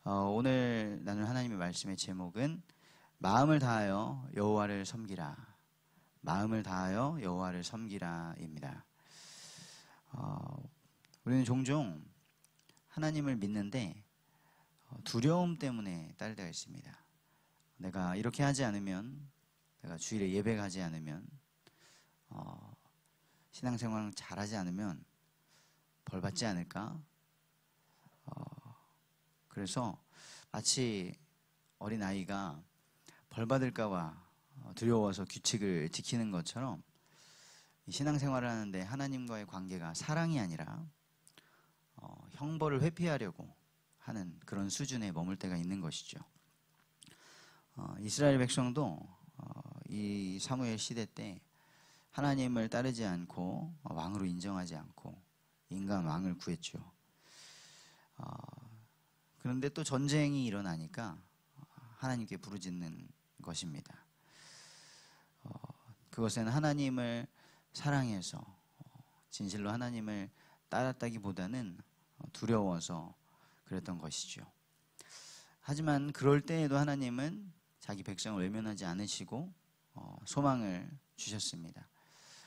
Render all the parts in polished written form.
오늘 나눌 하나님의 말씀의 제목은 마음을 다하여 여호와를 섬기라. 마음을 다하여 여호와를 섬기라입니다. 우리는 종종 하나님을 믿는데 두려움 때문에 딸 때가 있습니다. 내가 이렇게 하지 않으면, 내가 주일에 예배 가지 않으면, 신앙생활을 잘하지 않으면 벌 받지 않을까? 그래서 마치 어린아이가 벌 받을까봐 두려워서 규칙을 지키는 것처럼 신앙생활을 하는데 하나님과의 관계가 사랑이 아니라 형벌을 회피하려고 하는 그런 수준에 머물 때가 있는 것이죠. 이스라엘 백성도 이 사무엘 시대 때 하나님을 따르지 않고 왕으로 인정하지 않고 인간 왕을 구했죠. 그런데 또 전쟁이 일어나니까 하나님께 부르짖는 것입니다. 그것은 하나님을 사랑해서 진실로 하나님을 따랐다기보다는 두려워서 그랬던 것이죠. 하지만 그럴 때에도 하나님은 자기 백성을 외면하지 않으시고 소망을 주셨습니다.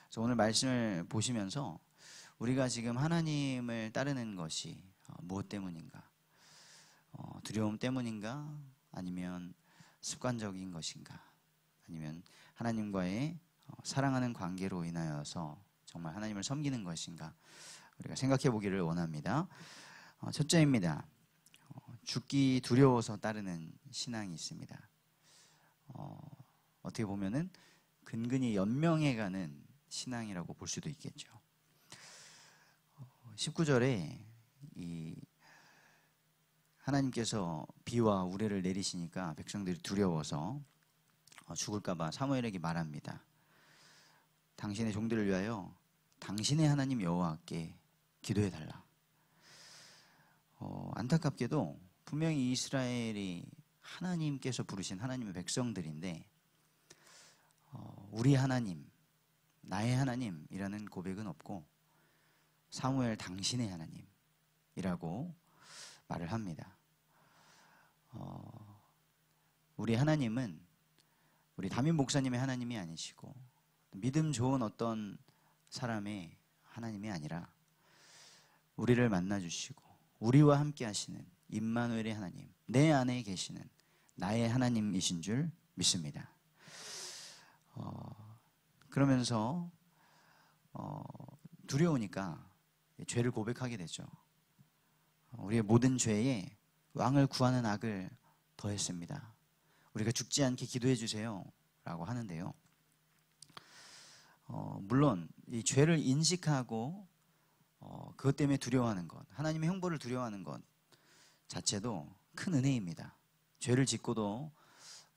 그래서 오늘 말씀을 보시면서 우리가 지금 하나님을 따르는 것이 무엇 때문인가? 두려움 때문인가? 아니면 습관적인 것인가? 아니면 하나님과의 사랑하는 관계로 인하여서 정말 하나님을 섬기는 것인가? 우리가 생각해 보기를 원합니다. 첫째입니다. 죽기 두려워서 따르는 신앙이 있습니다. 어떻게 보면은 근근히 연명해가는 신앙이라고 볼 수도 있겠죠. 19절에 하나님께서 비와 우레를 내리시니까 백성들이 두려워서 죽을까봐 사무엘에게 말합니다. 당신의 종들을 위하여 당신의 하나님 여호와께 기도해달라. 안타깝게도 분명히 이스라엘이 하나님께서 부르신 하나님의 백성들인데 우리 하나님, 나의 하나님이라는 고백은 없고 사무엘 당신의 하나님이라고 말을 합니다. 우리 하나님은 우리 담임 목사님의 하나님이 아니시고 믿음 좋은 어떤 사람의 하나님이 아니라 우리를 만나주시고 우리와 함께 하시는 임마누엘의 하나님, 내 안에 계시는 나의 하나님이신 줄 믿습니다. 그러면서 두려우니까 죄를 고백하게 되죠. 우리의 모든 죄에 왕을 구하는 악을 더했습니다. 우리가 죽지 않게 기도해 주세요 라고 하는데요. 물론 이 죄를 인식하고 그것 때문에 두려워하는 것, 하나님의 형벌을 두려워하는 것 자체도 큰 은혜입니다. 죄를 짓고도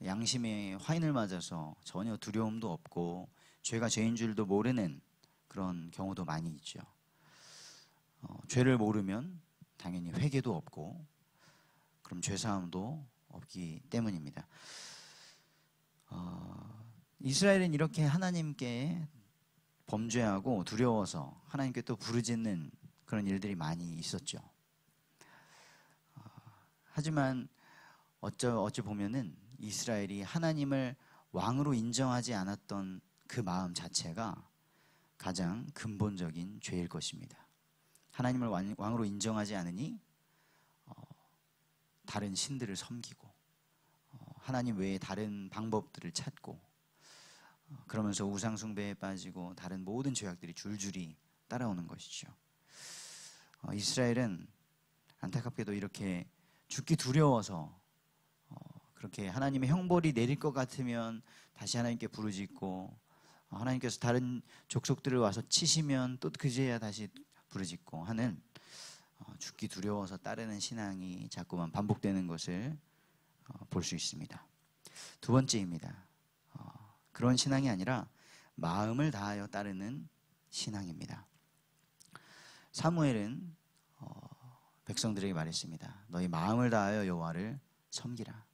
양심의 화인을 맞아서 전혀 두려움도 없고 죄가 죄인 줄도 모르는 그런 경우도 많이 있죠. 죄를 모르면 당연히 회개도 없고 그럼 죄사함도 없기 때문입니다. 이스라엘은 이렇게 하나님께 범죄하고 두려워서 하나님께 또 부르짖는 그런 일들이 많이 있었죠. 하지만 어찌 보면은 이스라엘이 하나님을 왕으로 인정하지 않았던 그 마음 자체가 가장 근본적인 죄일 것입니다. 하나님을 왕으로 인정하지 않으니 다른 신들을 섬기고 하나님 외에 다른 방법들을 찾고 그러면서 우상숭배에 빠지고 다른 모든 죄악들이 줄줄이 따라오는 것이죠. 이스라엘은 안타깝게도 이렇게 죽기 두려워서 그렇게 하나님의 형벌이 내릴 것 같으면 다시 하나님께 부르짖고 하나님께서 다른 족속들을 와서 치시면 또 그제야 다시 부르짖고 하는 죽기 두려워서 따르는 신앙이 자꾸만 반복되는 것을 볼 수 있습니다. 두 번째입니다. 그런 신앙이 아니라 마음을 다하여 따르는 신앙입니다. 사무엘은 백성들에게 말했습니다. 너희 마음을 다하여 여호와를 섬기라.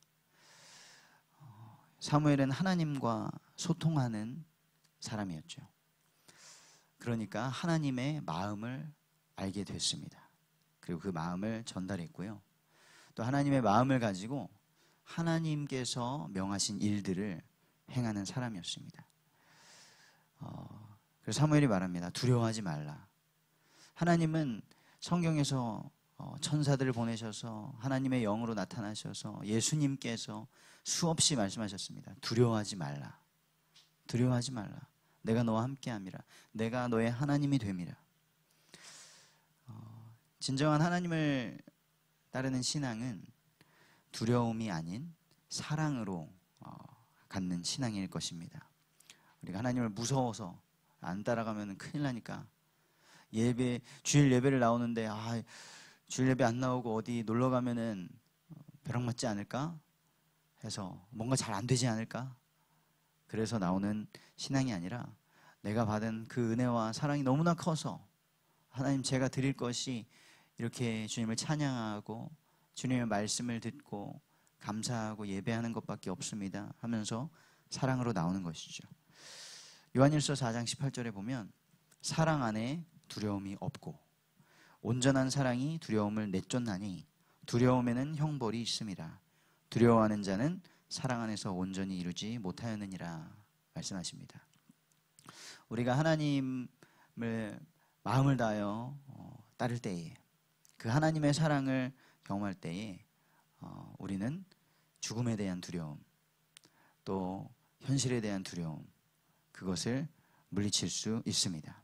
사무엘은 하나님과 소통하는 사람이었죠. 그러니까 하나님의 마음을 알게 됐습니다. 그리고 그 마음을 전달했고요. 또 하나님의 마음을 가지고 하나님께서 명하신 일들을 행하는 사람이었습니다. 그래서 사무엘이 말합니다. 두려워하지 말라. 하나님은 성경에서 천사들을 보내셔서 하나님의 영으로 나타나셔서 예수님께서 수없이 말씀하셨습니다. 두려워하지 말라. 두려워하지 말라. 내가 너와 함께함이라. 내가 너의 하나님이 됨이라. 진정한 하나님을 따르는 신앙은 두려움이 아닌 사랑으로 갖는 신앙일 것입니다. 우리가 하나님을 무서워서 안 따라가면 큰일 나니까 주일 예배를 나오는데 주일 예배 안 나오고 어디 놀러 가면은 벼락 맞지 않을까 해서 뭔가 잘 안 되지 않을까 그래서 나오는 신앙이 아니라 내가 받은 그 은혜와 사랑이 너무나 커서 하나님 제가 드릴 것이 이렇게 주님을 찬양하고 주님의 말씀을 듣고 감사하고 예배하는 것밖에 없습니다 하면서 사랑으로 나오는 것이죠. 요한일서 4장 18절에 보면 사랑 안에 두려움이 없고 온전한 사랑이 두려움을 내쫓나니 두려움에는 형벌이 있음이라. 두려워하는 자는 사랑 안에서 온전히 이루지 못하였느니라 말씀하십니다. 우리가 하나님을 마음을 다하여 따를 때에 그 하나님의 사랑을 경험할 때에 우리는 죽음에 대한 두려움 또 현실에 대한 두려움 그것을 물리칠 수 있습니다.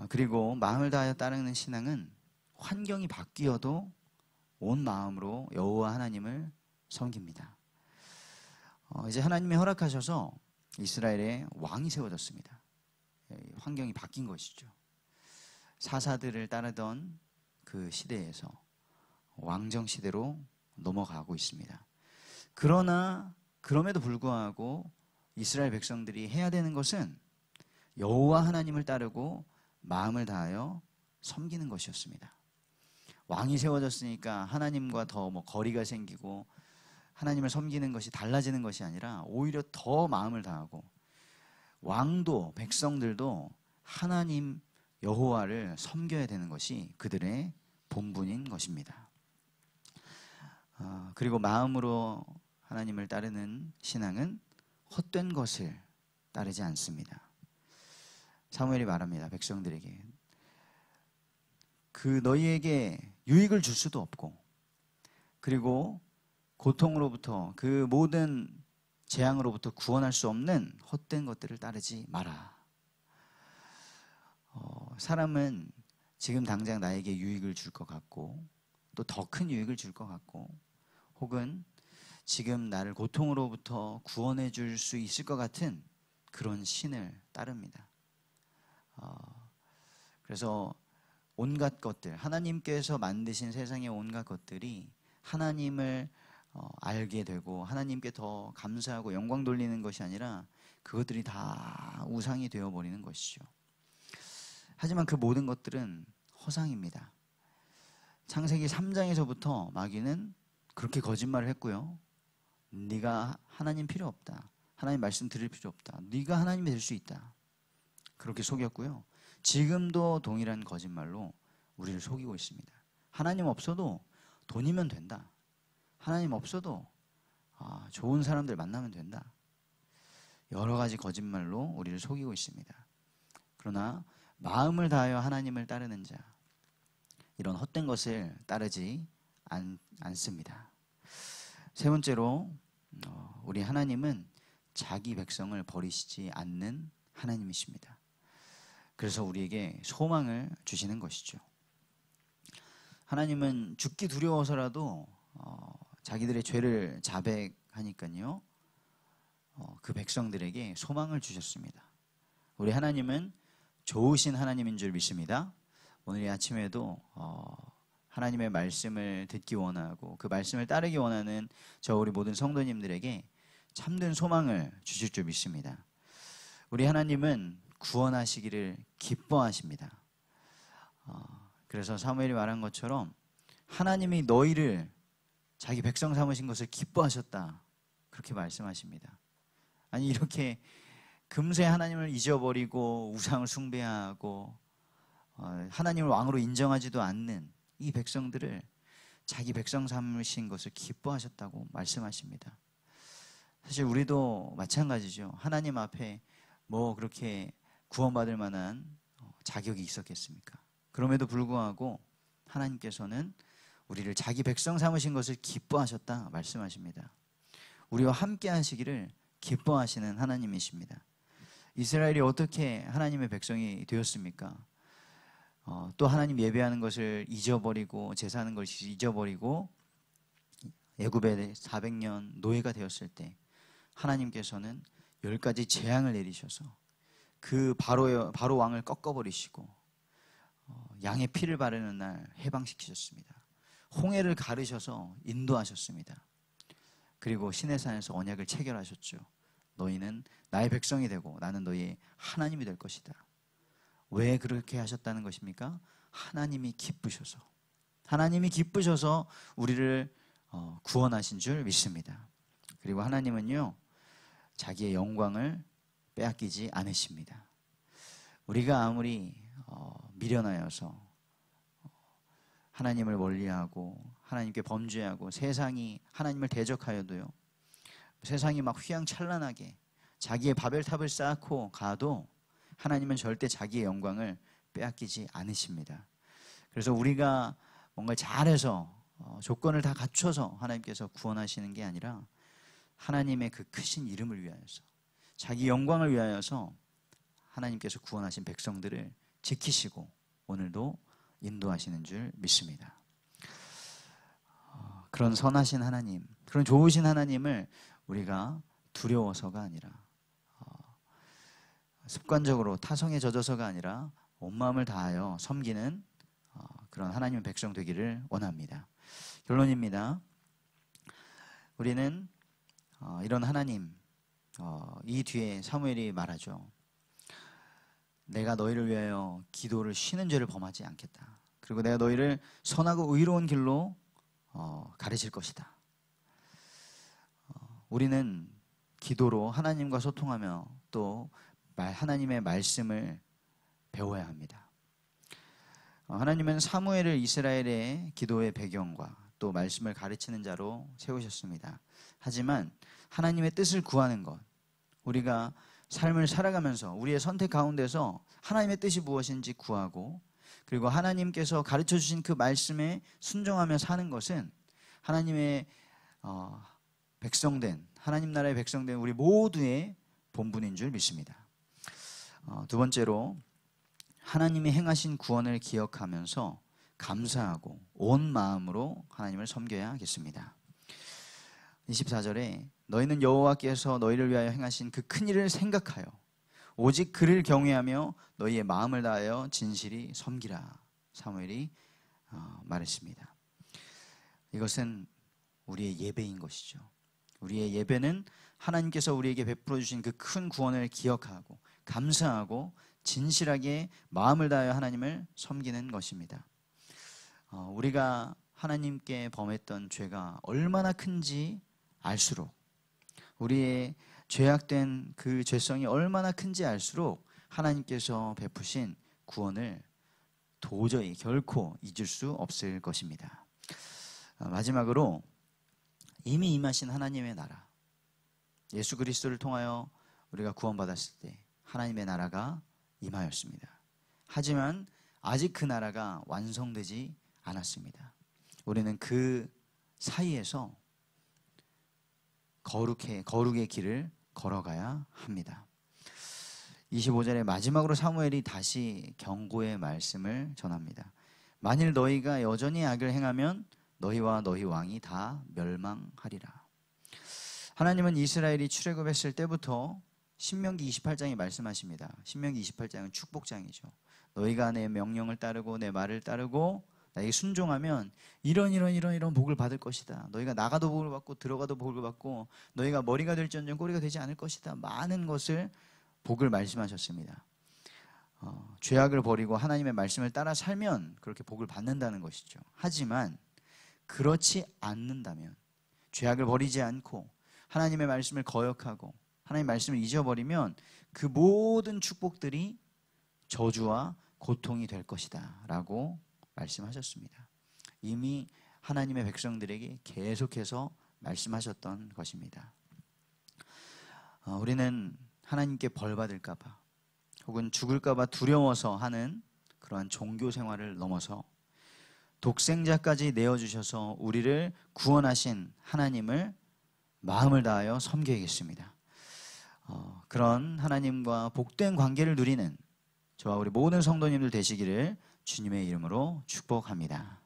그리고 마음을 다하여 따르는 신앙은 환경이 바뀌어도 온 마음으로 여호와 하나님을 섬깁니다. 이제 하나님이 허락하셔서 이스라엘에 왕이 세워졌습니다. 환경이 바뀐 것이죠. 사사들을 따르던 그 시대에서 왕정 시대로 넘어가고 있습니다. 그럼에도 불구하고 이스라엘 백성들이 해야 되는 것은 여호와 하나님을 따르고 마음을 다하여 섬기는 것이었습니다. 왕이 세워졌으니까 하나님과 더 거리가 생기고 하나님을 섬기는 것이 달라지는 것이 아니라 오히려 더 마음을 다하고 왕도 백성들도 하나님 여호와를 섬겨야 되는 것이 그들의 본분인 것입니다. 그리고 마음으로 하나님을 따르는 신앙은 헛된 것을 따르지 않습니다. 사무엘이 말합니다. 백성들에게 너희에게 유익을 줄 수도 없고 그리고 고통으로부터 그 모든 재앙으로부터 구원할 수 없는 헛된 것들을 따르지 마라. 사람은 지금 당장 나에게 유익을 줄 것 같고 또 더 큰 유익을 줄 것 같고 혹은 지금 나를 고통으로부터 구원해 줄 수 있을 것 같은 그런 신을 따릅니다. 그래서 온갖 것들, 하나님께서 만드신 세상의 온갖 것들이 하나님을 알게 되고 하나님께 더 감사하고 영광 돌리는 것이 아니라 그것들이 다 우상이 되어버리는 것이죠. 하지만 그 모든 것들은 허상입니다. 창세기 3장에서부터 마귀는 그렇게 거짓말을 했고요. 네가 하나님 필요 없다. 하나님 말씀 들을 필요 없다. 네가 하나님이 될 수 있다. 그렇게 속였고요. 지금도 동일한 거짓말로 우리를 속이고 있습니다. 하나님 없어도 돈이면 된다. 하나님 없어도 좋은 사람들 만나면 된다. 여러 가지 거짓말로 우리를 속이고 있습니다. 그러나 마음을 다하여 하나님을 따르는 자, 이런 헛된 것을 따르지 않습니다. 세 번째로 우리 하나님은 자기 백성을 버리시지 않는 하나님이십니다. 그래서 우리에게 소망을 주시는 것이죠. 하나님은 죽기 두려워서라도 자기들의 죄를 자백하니까요. 그 백성들에게 소망을 주셨습니다. 우리 하나님은 좋으신 하나님인 줄 믿습니다. 오늘 이 아침에도 하나님의 말씀을 듣기 원하고 그 말씀을 따르기 원하는 우리 모든 성도님들에게 참된 소망을 주실 줄 믿습니다. 우리 하나님은 구원하시기를 기뻐하십니다. 그래서 사무엘이 말한 것처럼 하나님이 너희를 자기 백성 삼으신 것을 기뻐하셨다. 그렇게 말씀하십니다. 아니 이렇게 금세 하나님을 잊어버리고 우상을 숭배하고 하나님을 왕으로 인정하지도 않는 이 백성들을 자기 백성 삼으신 것을 기뻐하셨다고 말씀하십니다. 사실 우리도 마찬가지죠. 하나님 앞에 뭐 그렇게 구원받을 만한 자격이 있었겠습니까? 그럼에도 불구하고 하나님께서는 우리를 자기 백성 삼으신 것을 기뻐하셨다 말씀하십니다. 우리와 함께 하시기를 기뻐하시는 하나님이십니다. 이스라엘이 어떻게 하나님의 백성이 되었습니까? 또 하나님 예배하는 것을 잊어버리고 제사하는 것을 잊어버리고 애굽에 400년 노예가 되었을 때 하나님께서는 10가지 재앙을 내리셔서 그 바로 왕을 꺾어버리시고 양의 피를 바르는 날 해방시키셨습니다. 홍해를 가르셔서 인도하셨습니다. 그리고 시내산에서 언약을 체결하셨죠. 너희는 나의 백성이 되고 나는 너희의 하나님이 될 것이다. 왜 그렇게 하셨다는 것입니까? 하나님이 기쁘셔서 우리를 구원하신 줄 믿습니다. 그리고 하나님은요, 자기의 영광을 빼앗기지 않으십니다. 우리가 아무리 미련하여서 하나님을 멀리하고 하나님께 범죄하고 세상이 하나님을 대적하여도요, 세상이 막 휘황찬란하게 자기의 바벨탑을 쌓고 가도 하나님은 절대 자기의 영광을 빼앗기지 않으십니다. 그래서 우리가 뭔가 잘해서 조건을 다 갖춰서 하나님께서 구원하시는 게 아니라 하나님의 그 크신 이름을 위하여서 자기 영광을 위하여서 하나님께서 구원하신 백성들을 지키시고 오늘도 인도하시는 줄 믿습니다. 그런 선하신 하나님, 그런 좋으신 하나님을 우리가 두려워서가 아니라 습관적으로 타성에 젖어서가 아니라 온 마음을 다하여 섬기는 그런 하나님의 백성 되기를 원합니다. 결론입니다. 우리는 이런 하나님, 이 뒤에 사무엘이 말하죠. 내가 너희를 위하여 기도를 쉬는 죄를 범하지 않겠다. 그리고 내가 너희를 선하고 의로운 길로 가르칠 것이다. 우리는 기도로 하나님과 소통하며 또 하나님의 말씀을 배워야 합니다. 하나님은 사무엘을 이스라엘의 기도의 배경과 또 말씀을 가르치는 자로 세우셨습니다. 하지만 하나님의 뜻을 구하는 것, 우리가 삶을 살아가면서 우리의 선택 가운데서 하나님의 뜻이 무엇인지 구하고 그리고 하나님께서 가르쳐 주신 그 말씀에 순종하며 사는 것은 하나님의 백성된, 하나님 나라의 백성된 우리 모두의 본분인 줄 믿습니다. 두 번째로 하나님이 행하신 구원을 기억하면서 감사하고 온 마음으로 하나님을 섬겨야겠습니다. 24절에 너희는 여호와께서 너희를 위하여 행하신 그 큰 일을 생각하여 오직 그를 경외하며 너희의 마음을 다하여 진실이 섬기라. 사무엘이 말했습니다. 이것은 우리의 예배인 것이죠. 우리의 예배는 하나님께서 우리에게 베풀어 주신 그 큰 구원을 기억하고 감사하고 진실하게 마음을 다하여 하나님을 섬기는 것입니다. 우리가 하나님께 범했던 죄가 얼마나 큰지 알수록 우리의 죄악된 그 죄성이 얼마나 큰지 알수록 하나님께서 베푸신 구원을 도저히 결코 잊을 수 없을 것입니다. 마지막으로 이미 임하신 하나님의 나라, 예수 그리스도를 통하여 우리가 구원받았을 때 하나님의 나라가 임하였습니다. 하지만 아직 그 나라가 완성되지 않았습니다. 우리는 그 사이에서 거룩의 길을 걸어가야 합니다. 25절에 마지막으로 사무엘이 다시 경고의 말씀을 전합니다. 만일 너희가 여전히 악을 행하면 너희와 너희 왕이 다 멸망하리라. 하나님은 이스라엘이 출애굽했을 때부터 신명기 28장에 말씀하십니다. 신명기 28장은 축복장이죠. 너희가 내 명령을 따르고 내 말을 따르고 나에게 순종하면 이런 복을 받을 것이다. 너희가 나가도 복을 받고 들어가도 복을 받고 너희가 머리가 될지언정 꼬리가 되지 않을 것이다. 많은 것을 복을 말씀하셨습니다. 죄악을 버리고 하나님의 말씀을 따라 살면 그렇게 복을 받는다는 것이죠. 하지만 그렇지 않는다면, 죄악을 버리지 않고 하나님의 말씀을 거역하고 하나님의 말씀을 잊어버리면 그 모든 축복들이 저주와 고통이 될 것이다 라고 말씀하셨습니다. 이미 하나님의 백성들에게 계속해서 말씀하셨던 것입니다. 우리는 하나님께 벌 받을까봐 혹은 죽을까봐 두려워서 하는 그러한 종교 생활을 넘어서 독생자까지 내어주셔서 우리를 구원하신 하나님을 마음을 다하여 섬겨야겠습니다. 그런 하나님과 복된 관계를 누리는 저와 우리 모든 성도님들 되시기를 주님의 이름으로 축복합니다.